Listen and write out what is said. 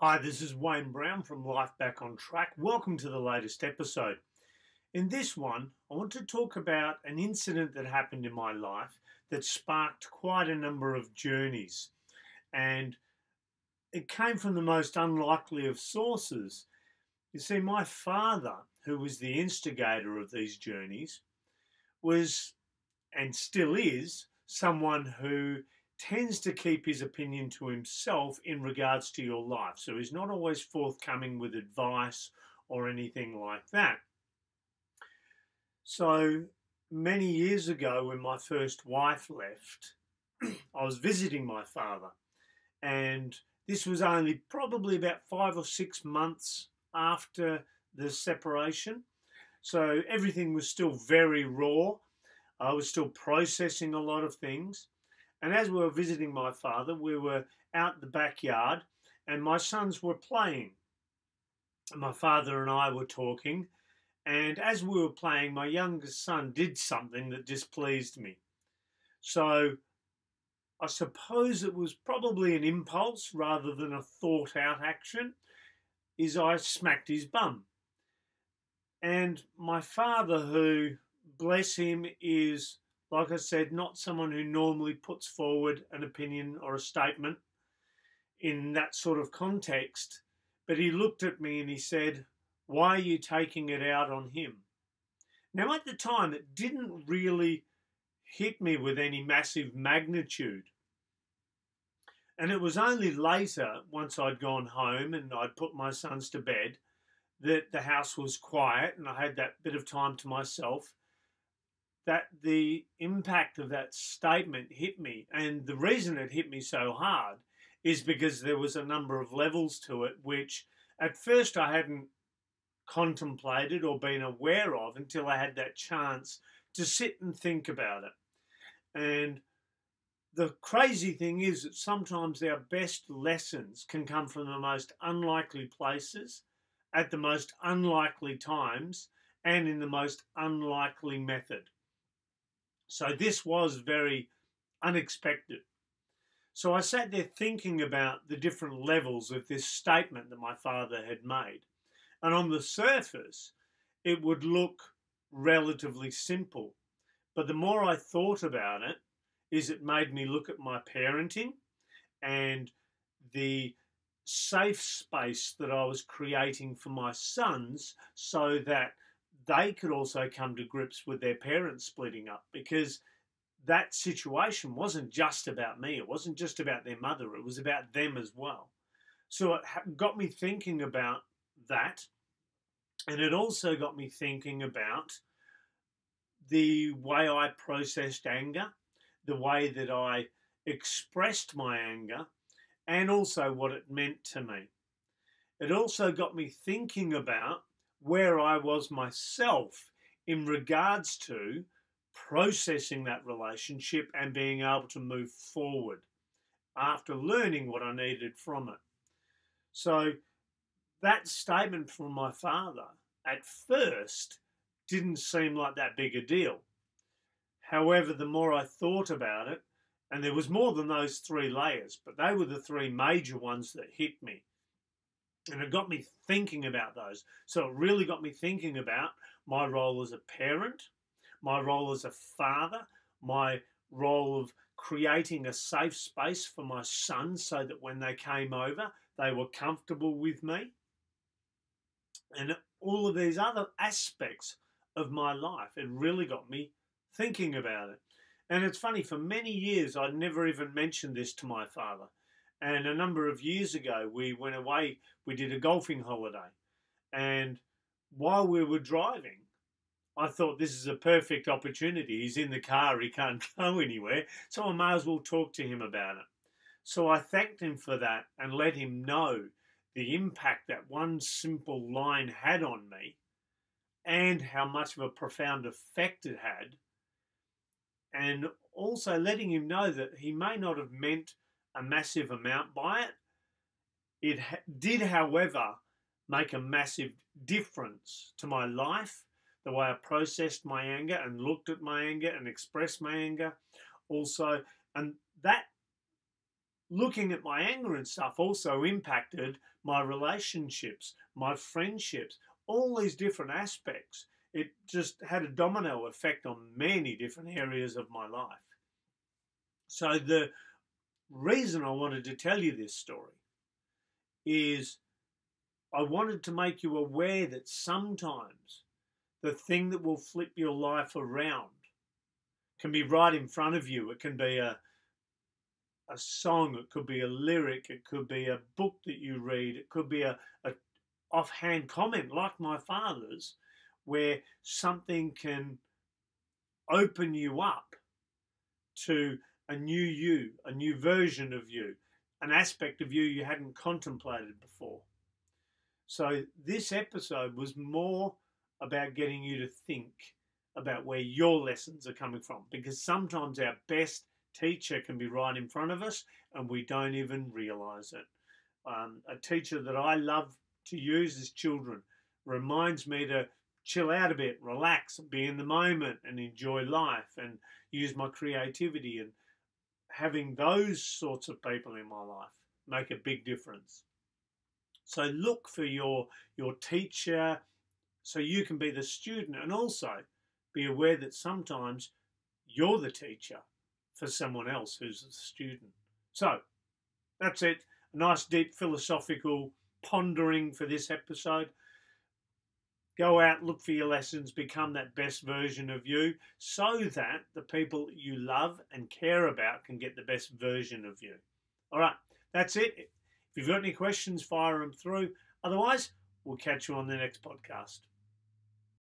Hi, this is Wayne Brown from Life Back on Track. Welcome to the latest episode. In this one, I want to talk about an incident that happened in my life that sparked quite a number of journeys. And it came from the most unlikely of sources. You see, my father, who was the instigator of these journeys, was and still is someone who tends to keep his opinion to himself in regards to your life. So he's not always forthcoming with advice or anything like that. So many years ago, when my first wife left, I was visiting my father, and this was only probably about 5 or 6 months after the separation. So everything was still very raw. I was still processing a lot of things. And as we were visiting my father, we were out in the backyard and my sons were playing. My father and I were talking, and as we were playing, my youngest son did something that displeased me. So I suppose it was probably an impulse rather than a thought out action, is I smacked his bum. And my father, who, bless him, is, like I said, not someone who normally puts forward an opinion or a statement in that sort of context, but he looked at me and he said, "Why are you taking it out on him?" Now, at the time, it didn't really hit me with any massive magnitude. And it was only later, once I'd gone home and I'd put my sons to bed, that the house was quiet and I had that bit of time to myself, that the impact of that statement hit me. And the reason it hit me so hard is because there was a number of levels to it, which at first I hadn't contemplated or been aware of until I had that chance to sit and think about it. And the crazy thing is that sometimes our best lessons can come from the most unlikely places, at the most unlikely times, and in the most unlikely method. So this was very unexpected. So I sat there thinking about the different levels of this statement that my father had made. And on the surface, it would look relatively simple. But the more I thought about it, it made me look at my parenting and the safe space that I was creating for my sons so that they could also come to grips with their parents splitting up, because that situation wasn't just about me. It wasn't just about their mother. It was about them as well. So it got me thinking about that. And it also got me thinking about the way I processed anger, the way that I expressed my anger, and also what it meant to me. It also got me thinking about where I was myself in regards to processing that relationship and being able to move forward after learning what I needed from it. So that statement from my father at first didn't seem like that big a deal. However, the more I thought about it, and there was more than those 3 layers, but they were the 3 major ones that hit me. And it got me thinking about those. So it really got me thinking about my role as a parent, my role as a father, my role of creating a safe space for my sons so that when they came over, they were comfortable with me. And all of these other aspects of my life, it really got me thinking about it. And it's funny, for many years, I'd never even mentioned this to my father. And a number of years ago, we went away, we did a golfing holiday. And while we were driving, I thought this is a perfect opportunity. He's in the car, he can't go anywhere, so I may as well talk to him about it. So I thanked him for that and let him know the impact that one simple line had on me and how much of a profound effect it had. And also letting him know that he may not have meant a massive amount by it. It did, however, make a massive difference to my life, the way I processed my anger and looked at my anger and expressed my anger also. And that looking at my anger and stuff also impacted my relationships, my friendships, all these different aspects. It just had a domino effect on many different areas of my life. So the reason I wanted to tell you this story is I wanted to make you aware that sometimes the thing that will flip your life around can be right in front of you. It can be a song, it could be a lyric, it could be a book that you read, it could be a offhand comment like my father's, where something can open you up to a new you, a new version of you, an aspect of you hadn't contemplated before. So this episode was more about getting you to think about where your lessons are coming from, because sometimes our best teacher can be right in front of us and we don't even realize it. A teacher that I love to use as children reminds me to chill out a bit, relax, be in the moment and enjoy life and use my creativity. And having those sorts of people in my life make a big difference. So look for your teacher so you can be the student, and also be aware that sometimes you're the teacher for someone else who's a student. So that's it. A nice deep philosophical pondering for this episode. Go out, look for your lessons, become that best version of you so that the people you love and care about can get the best version of you. All right, that's it. If you've got any questions, fire them through. Otherwise, we'll catch you on the next podcast.